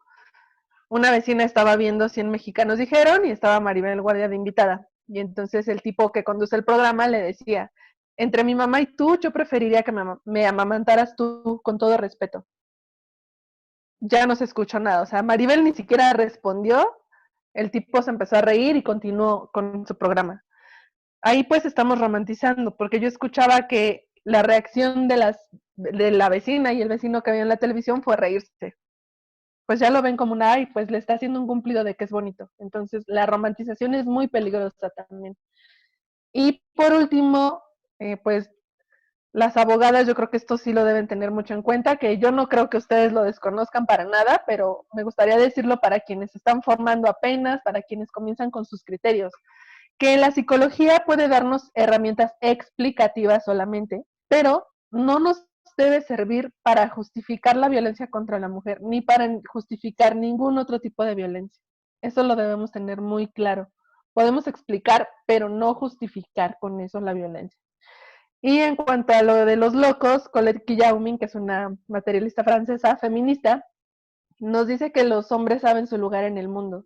una vecina estaba viendo 100 mexicanos dijeron y estaba Maribel Guardia de invitada. Y entonces el tipo que conduce el programa le decía, entre mi mamá y tú, yo preferiría que me amamantaras tú, con todo respeto. Ya no se escuchó nada, o sea, Maribel ni siquiera respondió, el tipo se empezó a reír y continuó con su programa. Ahí pues estamos romantizando, porque yo escuchaba que la reacción de la vecina y el vecino que había en la televisión fue reírse. Pues ya lo ven como ay, pues le está haciendo un cumplido de que es bonito. Entonces, la romantización es muy peligrosa también. Y por último, pues las abogadas, yo creo que esto sí lo deben tener mucho en cuenta, que yo no creo que ustedes lo desconozcan para nada, pero me gustaría decirlo para quienes están formando apenas, para quienes comienzan con sus criterios, que la psicología puede darnos herramientas explicativas solamente, pero no nos debe servir para justificar la violencia contra la mujer, ni para justificar ningún otro tipo de violencia. Eso lo debemos tener muy claro. Podemos explicar, pero no justificar con eso la violencia. Y en cuanto a lo de los locos, Colette Guillaumin, que es una materialista francesa feminista, nos dice que los hombres saben su lugar en el mundo,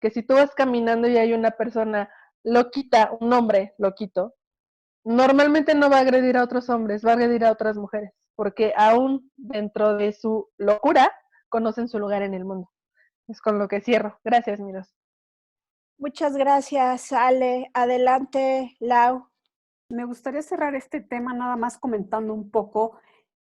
que si tú vas caminando y hay una persona loquita, un hombre loquito, normalmente no va a agredir a otros hombres, va a agredir a otras mujeres, porque aún dentro de su locura conocen su lugar en el mundo. Es con lo que cierro. Gracias, Miros. Muchas gracias, Ale. Adelante, Lau. Me gustaría cerrar este tema nada más comentando un poco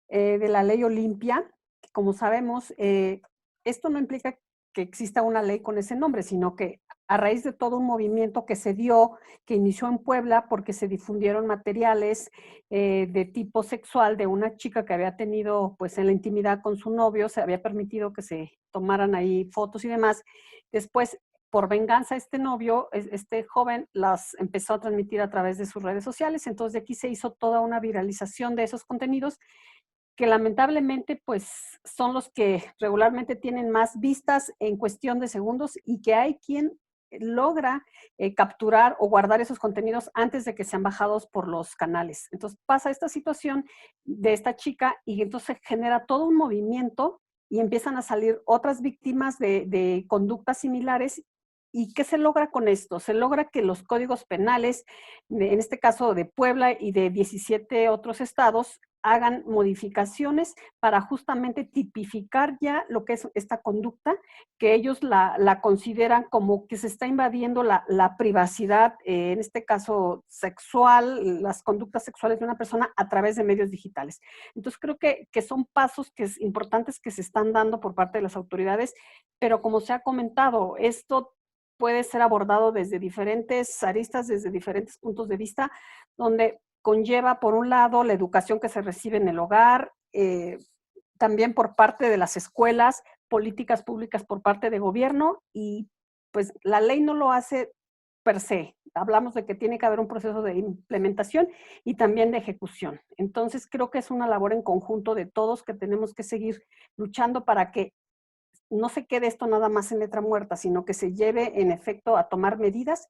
de la ley Olimpia, que como sabemos, esto no implica que exista una ley con ese nombre, sino que a raíz de todo un movimiento que se dio, que inició en Puebla porque se difundieron materiales de tipo sexual de una chica que había tenido pues en la intimidad con su novio, se había permitido que se tomaran ahí fotos y demás. Después, por venganza, este novio, este joven, las empezó a transmitir a través de sus redes sociales, entonces de aquí se hizo toda una viralización de esos contenidos que lamentablemente pues son los que regularmente tienen más vistas en cuestión de segundos y que hay quien logra capturar o guardar esos contenidos antes de que sean bajados por los canales. Entonces pasa esta situación de esta chica y entonces genera todo un movimiento y empiezan a salir otras víctimas de conductas similares. ¿Y qué se logra con esto? Se logra que los códigos penales, en este caso de Puebla y de 17 otros estados, hagan modificaciones para justamente tipificar ya lo que es esta conducta, que ellos la consideran como que se está invadiendo la privacidad, en este caso sexual, las conductas sexuales de una persona a través de medios digitales. Entonces creo que son pasos que es importantes que se están dando por parte de las autoridades, pero como se ha comentado, esto puede ser abordado desde diferentes aristas, desde diferentes puntos de vista, donde conlleva, por un lado, la educación que se recibe en el hogar, también por parte de las escuelas, políticas públicas por parte de gobierno, y pues la ley no lo hace per se. Hablamos de que tiene que haber un proceso de implementación y también de ejecución. Entonces creo que es una labor en conjunto de todos que tenemos que seguir luchando para que no se quede esto nada más en letra muerta, sino que se lleve en efecto a tomar medidas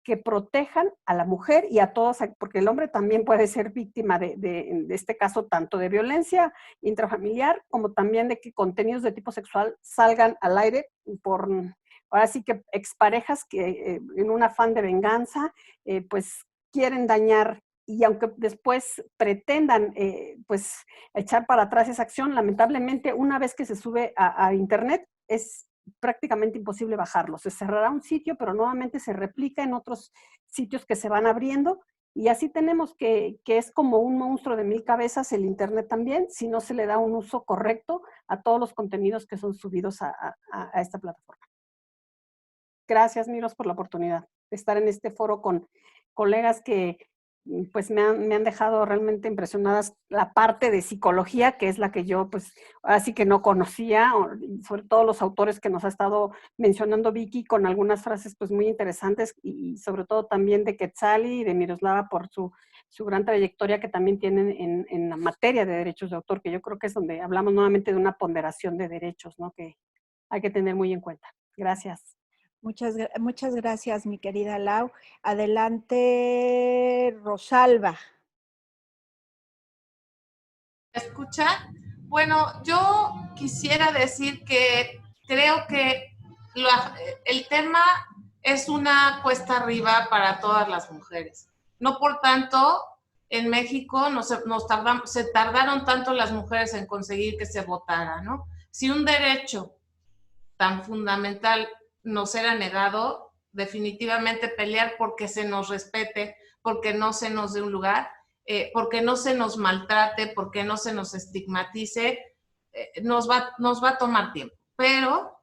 que protejan a la mujer y a todos, porque el hombre también puede ser víctima de este caso, tanto de violencia intrafamiliar como también de que contenidos de tipo sexual salgan al aire por, ahora sí que exparejas que en un afán de venganza, pues quieren dañar, y aunque después pretendan pues echar para atrás esa acción, lamentablemente una vez que se sube a internet es prácticamente imposible bajarlo. Se cerrará un sitio, pero nuevamente se replica en otros sitios que se van abriendo, y así tenemos que es como un monstruo de 1000 cabezas el internet también, si no se le da un uso correcto a todos los contenidos que son subidos a esta plataforma. Gracias, Miros, por la oportunidad de estar en este foro con colegas que pues me han dejado realmente impresionadas la parte de psicología, que es la que yo pues así que no conocía, sobre todo los autores que nos ha estado mencionando Vicky, con algunas frases pues muy interesantes, y sobre todo también de Quetzali y de Miroslava por su gran trayectoria que también tienen en la materia de derechos de autor, que yo creo que es donde hablamos nuevamente de una ponderación de derechos, ¿no? Que hay que tener muy en cuenta. Gracias. Muchas gracias, mi querida Lau. Adelante, Rosalba. ¿Me escucha? Bueno, yo quisiera decir que creo que el tema es una cuesta arriba para todas las mujeres. No por tanto, en México se tardaron tanto las mujeres en conseguir que se votara, ¿no? Si un derecho tan fundamental nos era negado, definitivamente pelear porque se nos respete, porque no se nos dé un lugar, porque no se nos maltrate, porque no se nos estigmatice, nos va a tomar tiempo. Pero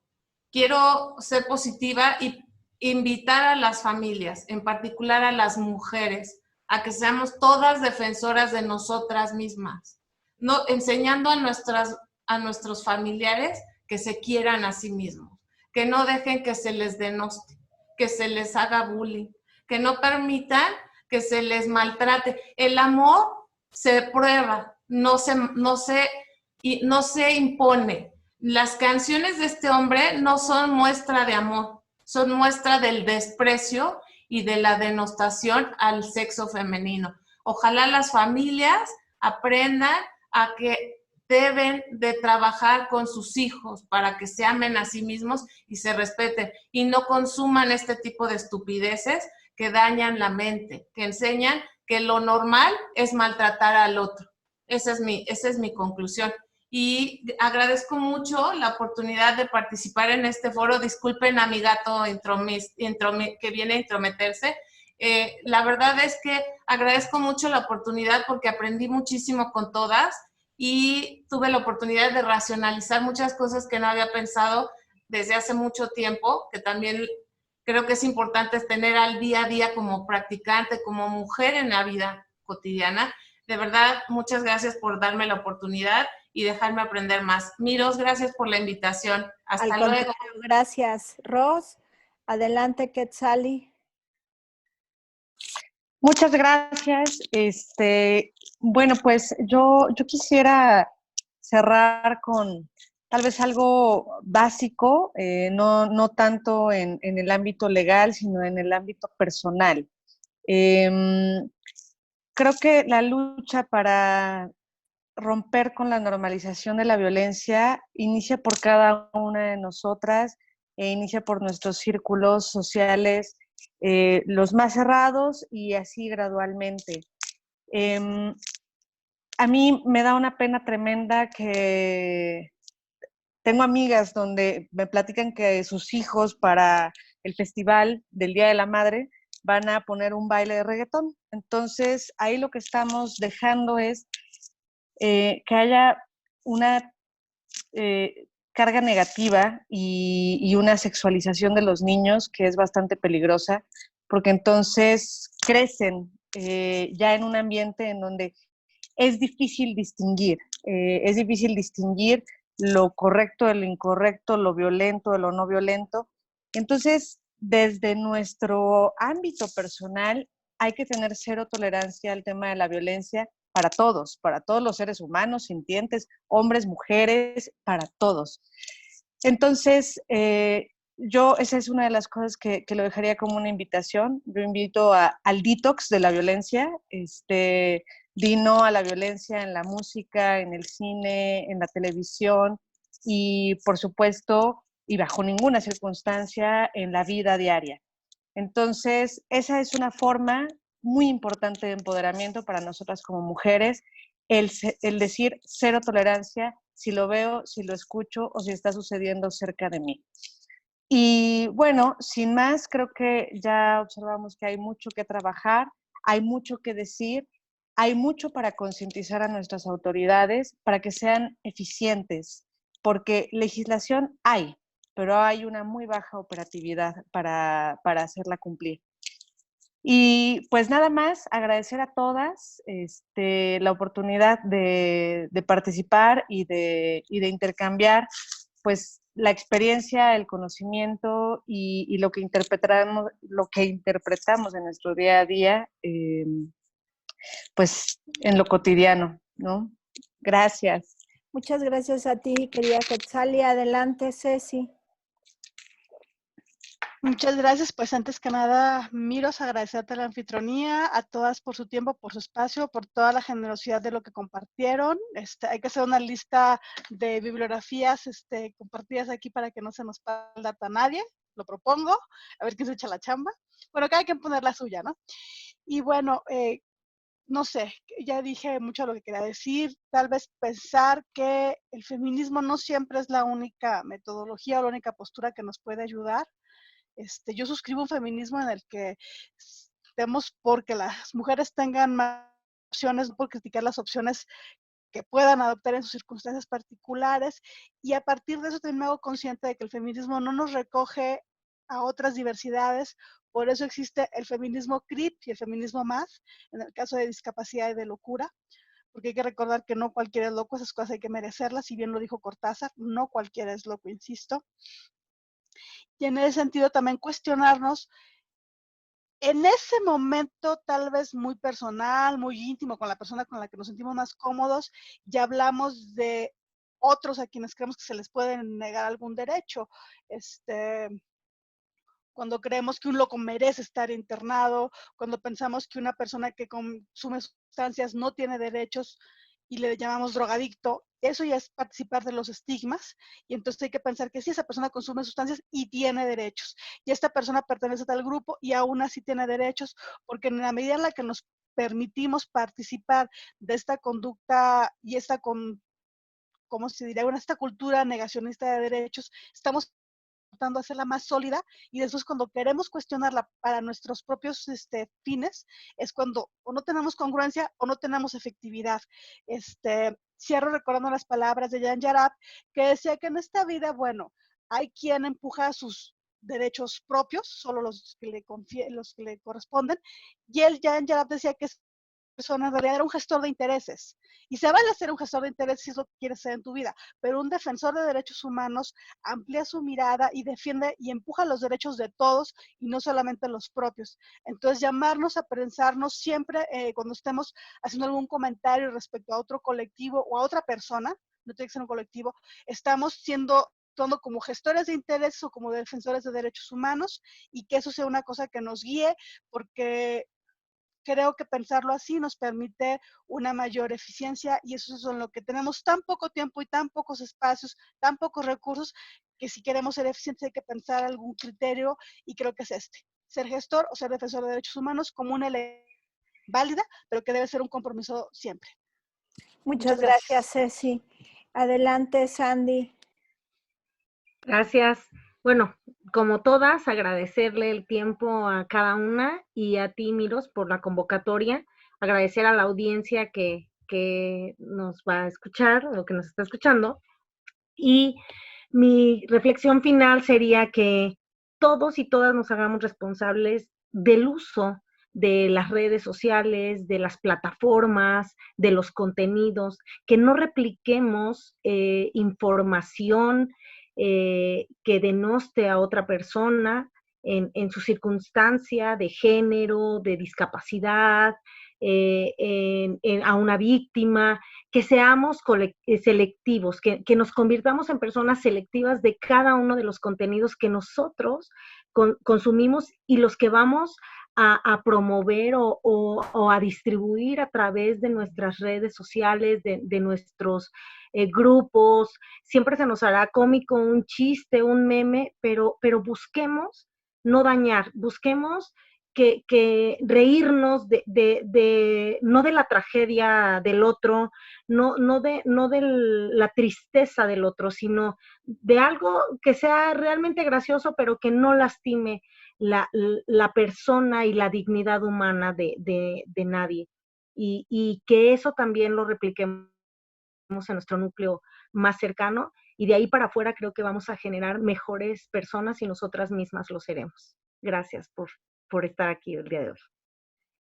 quiero ser positiva y invitar a las familias, en particular a las mujeres, a que seamos todas defensoras de nosotras mismas, no, enseñando a nuestros familiares que se quieran a sí mismos, que no dejen que se les denoste, que se les haga bullying, que no permitan que se les maltrate. El amor se prueba, no se impone. Las canciones de este hombre no son muestra de amor, son muestra del desprecio y de la denostación al sexo femenino. Ojalá las familias aprendan a que deben de trabajar con sus hijos para que se amen a sí mismos y se respeten y no consuman este tipo de estupideces que dañan la mente, que enseñan que lo normal es maltratar al otro. Esa es mi conclusión. Y agradezco mucho la oportunidad de participar en este foro. Disculpen a mi gato que viene a intrometerse. La verdad es que agradezco mucho la oportunidad porque aprendí muchísimo con todas y tuve la oportunidad de racionalizar muchas cosas que no había pensado desde hace mucho tiempo, que también creo que es importante tener al día a día como practicante, como mujer en la vida cotidiana. De verdad, muchas gracias por darme la oportunidad y dejarme aprender más. Miros, gracias por la invitación. Hasta luego. Gracias. Ros, adelante, Quetzali. Muchas gracias. Bueno, pues yo quisiera cerrar con tal vez algo básico, no tanto en el ámbito legal, sino en el ámbito personal. Creo que la lucha para romper con la normalización de la violencia inicia por cada una de nosotras, inicia por nuestros círculos sociales, los más cerrados y así gradualmente. A mí me da una pena tremenda que tengo amigas donde me platican que sus hijos para el festival del Día de la Madre van a poner un baile de reggaetón. Entonces, ahí lo que estamos dejando es que haya una carga negativa y una sexualización de los niños que es bastante peligrosa, porque entonces crecen ya en un ambiente en donde es difícil distinguir lo correcto de lo incorrecto, lo violento de lo no violento. Entonces, desde nuestro ámbito personal, hay que tener cero tolerancia al tema de la violencia para todos los seres humanos, sintientes, hombres, mujeres, para todos. Entonces, esa es una de las cosas que lo dejaría como una invitación. Yo invito al detox de la violencia, di no a la violencia en la música, en el cine, en la televisión y, por supuesto, y bajo ninguna circunstancia, en la vida diaria. Entonces, esa es una forma muy importante de empoderamiento para nosotras como mujeres, el decir cero tolerancia si lo veo, si lo escucho o si está sucediendo cerca de mí. Y bueno, sin más, creo que ya observamos que hay mucho que trabajar, hay mucho que decir, hay mucho para concientizar a nuestras autoridades para que sean eficientes, porque legislación hay, pero hay una muy baja operatividad para hacerla cumplir. Y pues nada más, agradecer a todas la oportunidad de participar y de intercambiar pues la experiencia, el conocimiento y lo que interpretamos en nuestro día a día, pues en lo cotidiano, ¿no? Gracias. Muchas gracias a ti, querida Quetzalia. Adelante, Ceci. Muchas gracias. Pues antes que nada, Miros, agradecerte la anfitrionía, a todas por su tiempo, por su espacio, por toda la generosidad de lo que compartieron. Hay que hacer una lista de bibliografías compartidas aquí para que no se nos pase el dato a nadie. Lo propongo, a ver quién se echa la chamba. Bueno, cada quien poner la suya, ¿no? Y bueno, no sé, ya dije mucho lo que quería decir. Tal vez pensar que el feminismo no siempre es la única metodología o la única postura que nos puede ayudar. Yo suscribo un feminismo en el que estemos porque las mujeres tengan más opciones, no por criticar las opciones que puedan adoptar en sus circunstancias particulares, y a partir de eso también me hago consciente de que el feminismo no nos recoge a otras diversidades. Por eso existe el feminismo CRIP y el feminismo MAF, en el caso de discapacidad y de locura, porque hay que recordar que no cualquiera es loco, esas cosas hay que merecerlas, si bien lo dijo Cortázar, no cualquiera es loco, insisto. Y en ese sentido también cuestionarnos, en ese momento tal vez muy personal, muy íntimo, con la persona con la que nos sentimos más cómodos, ya hablamos de otros a quienes creemos que se les puede negar algún derecho. Cuando creemos que un loco merece estar internado, cuando pensamos que una persona que consume sustancias no tiene derechos y le llamamos drogadicto, eso ya es participar de los estigmas, y entonces hay que pensar que sí, esa persona consume sustancias y tiene derechos, y esta persona pertenece a tal grupo y aún así tiene derechos, porque en la medida en la que nos permitimos participar de esta conducta y ¿cómo se diría? Esta cultura negacionista de derechos, estamos tratando de hacerla más sólida, y después cuando queremos cuestionarla para nuestros propios fines, es cuando o no tenemos congruencia o no tenemos efectividad. Cierro recordando las palabras de Jan Yarab, que decía que en esta vida, bueno, hay quien empuja sus derechos propios, solo los que le corresponden, y Jan Yarab decía que persona en realidad era un gestor de intereses, y se vale ser un gestor de intereses si es lo que quieres ser en tu vida, pero un defensor de derechos humanos amplía su mirada y defiende y empuja los derechos de todos y no solamente los propios. Entonces, llamarnos a pensarnos siempre cuando estemos haciendo algún comentario respecto a otro colectivo o a otra persona, no tiene que ser un colectivo, estamos siendo como gestores de intereses o como defensores de derechos humanos, y que eso sea una cosa que nos guíe, porque creo que pensarlo así nos permite una mayor eficiencia, y eso es en lo que tenemos tan poco tiempo y tan pocos espacios, tan pocos recursos, que si queremos ser eficientes hay que pensar algún criterio, y creo que es ser gestor o ser defensor de derechos humanos como una ley válida, pero que debe ser un compromiso siempre. Muchas gracias, Ceci. Adelante, Sandy. Gracias. Bueno, como todas, agradecerle el tiempo a cada una, y a ti, Miros, por la convocatoria. Agradecer a la audiencia que nos va a escuchar o que nos está escuchando. Y mi reflexión final sería que todos y todas nos hagamos responsables del uso de las redes sociales, de las plataformas, de los contenidos, que no repliquemos información que denoste a otra persona en su circunstancia de género, de discapacidad, a una víctima, que seamos selectivos, que nos convirtamos en personas selectivas de cada uno de los contenidos que nosotros consumimos y los que vamos a promover o a distribuir a través de nuestras redes sociales, de nuestros grupos. Siempre se nos hará cómico un chiste, un meme, pero busquemos no dañar, busquemos que reírnos no de la tragedia del otro, no de la tristeza del otro, sino de algo que sea realmente gracioso, pero que no lastime la persona y la dignidad humana de nadie. Y que eso también lo repliquemos en nuestro núcleo más cercano, y de ahí para afuera creo que vamos a generar mejores personas, y nosotras mismas lo seremos. Gracias por estar aquí el día de hoy.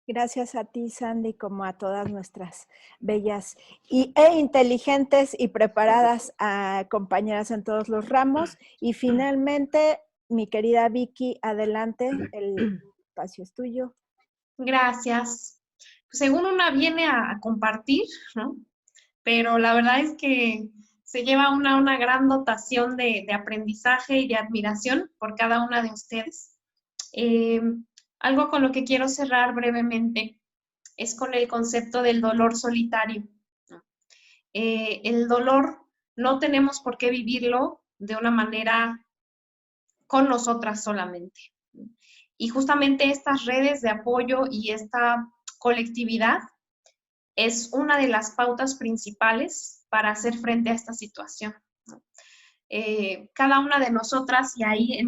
Gracias a ti, Sandy, como a todas nuestras bellas e inteligentes y preparadas compañeras en todos los ramos. Y finalmente, mi querida Vicky, adelante, el espacio es tuyo. Gracias. Según una viene a compartir, ¿no? Pero la verdad es que se lleva una gran dotación de aprendizaje y de admiración por cada una de ustedes. Algo con lo que quiero cerrar brevemente es con el concepto del dolor solitario. El dolor no tenemos por qué vivirlo de una manera con nosotras solamente. Y justamente estas redes de apoyo y esta colectividad es una de las pautas principales para hacer frente a esta situación. Cada una de nosotras, y ahí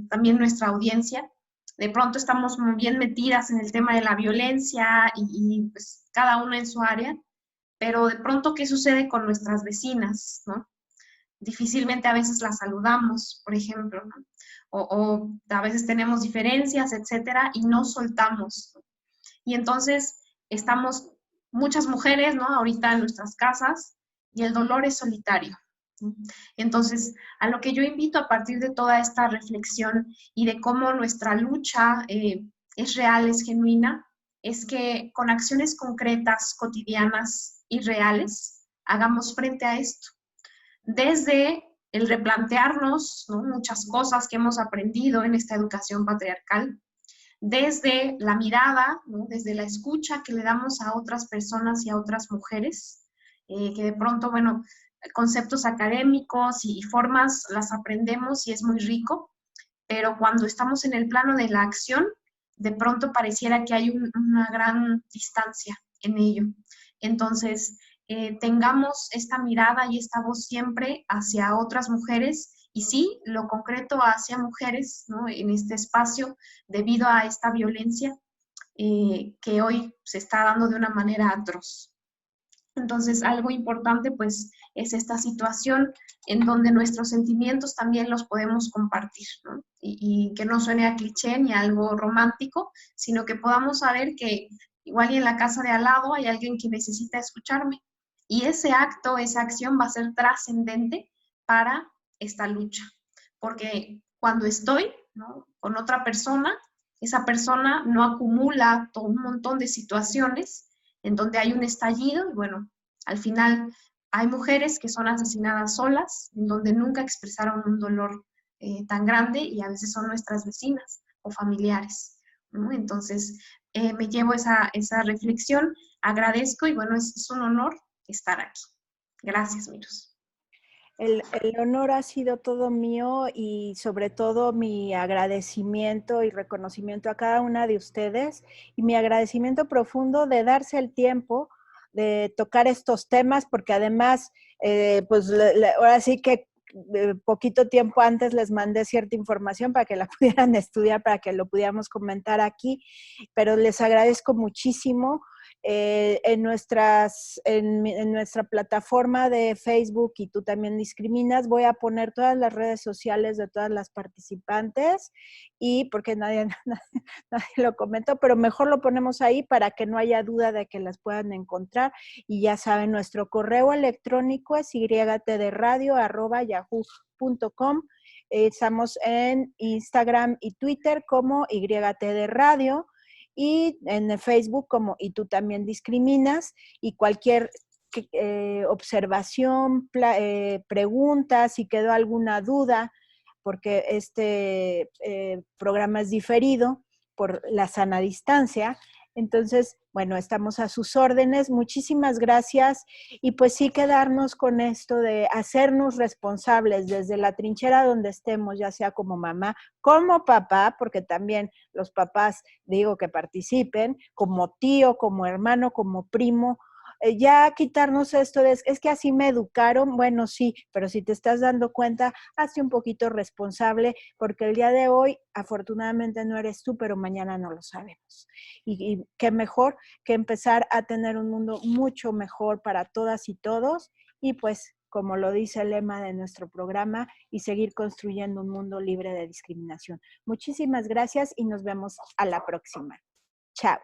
también nuestra audiencia, de pronto estamos muy bien metidas en el tema de la violencia y pues cada una en su área, pero de pronto, ¿qué sucede con nuestras vecinas, ¿no? Difícilmente a veces las saludamos, por ejemplo, ¿no? O a veces tenemos diferencias, etcétera, y no soltamos. Y entonces estamos muchas mujeres, ¿no? Ahorita en nuestras casas, y el dolor es solitario. Entonces, a lo que yo invito a partir de toda esta reflexión y de cómo nuestra lucha es real, es genuina, es que con acciones concretas, cotidianas y reales, hagamos frente a esto. Desde el replantearnos, ¿no?, muchas cosas que hemos aprendido en esta educación patriarcal, desde la mirada, ¿no?, desde la escucha que le damos a otras personas y a otras mujeres, que de pronto, bueno, conceptos académicos y formas las aprendemos y es muy rico, pero cuando estamos en el plano de la acción, de pronto pareciera que hay una gran distancia en ello. Entonces, tengamos esta mirada y esta voz siempre hacia otras mujeres, y sí, lo concreto hacia mujeres, ¿no?, en este espacio, debido a esta violencia que hoy se está dando de una manera atroz. Entonces, algo importante, pues, es esta situación en donde nuestros sentimientos también los podemos compartir, ¿no? Y que no suene a cliché ni a algo romántico, sino que podamos saber que igual y en la casa de al lado hay alguien que necesita escucharme. Y ese acto, esa acción va a ser trascendente para esta lucha. Porque cuando estoy, ¿no?, con otra persona, esa persona no acumula todo un montón de situaciones en donde hay un estallido, y bueno, al final Hay mujeres que son asesinadas solas, en donde nunca expresaron un dolor tan grande y a veces son nuestras vecinas o familiares, ¿no? Entonces, me llevo esa reflexión, agradezco y bueno, es un honor estar aquí. Gracias, Miros. El honor ha sido todo mío y sobre todo mi agradecimiento y reconocimiento a cada una de ustedes y mi agradecimiento profundo de darse el tiempo de tocar estos temas porque además, pues ahora sí que poquito tiempo antes les mandé cierta información para que la pudieran estudiar, para que lo pudiéramos comentar aquí, pero les agradezco muchísimo. En nuestra plataforma de Facebook y tú también discriminas, voy a poner todas las redes sociales de todas las participantes y porque nadie lo comentó, pero mejor lo ponemos ahí para que no haya duda de que las puedan encontrar y ya saben, nuestro correo electrónico es ytdradio@yahoo.com. Estamos en Instagram y Twitter como YT Radio y en Facebook como Y tú también discriminas y cualquier observación, pregunta, si quedó alguna duda, porque este programa es diferido por la sana distancia. Entonces, bueno, estamos a sus órdenes. Muchísimas gracias. Y pues sí quedarnos con esto de hacernos responsables desde la trinchera donde estemos, ya sea como mamá, como papá, porque también los papás digo que participen, como tío, como hermano, como primo. Ya quitarnos esto de, es que así me educaron, bueno, sí, pero si te estás dando cuenta, hazte un poquito responsable, porque el día de hoy, afortunadamente no eres tú, pero mañana no lo sabemos. Y qué mejor que empezar a tener un mundo mucho mejor para todas y todos, y pues, como lo dice el lema de nuestro programa, y seguir construyendo un mundo libre de discriminación. Muchísimas gracias y nos vemos a la próxima. Chao.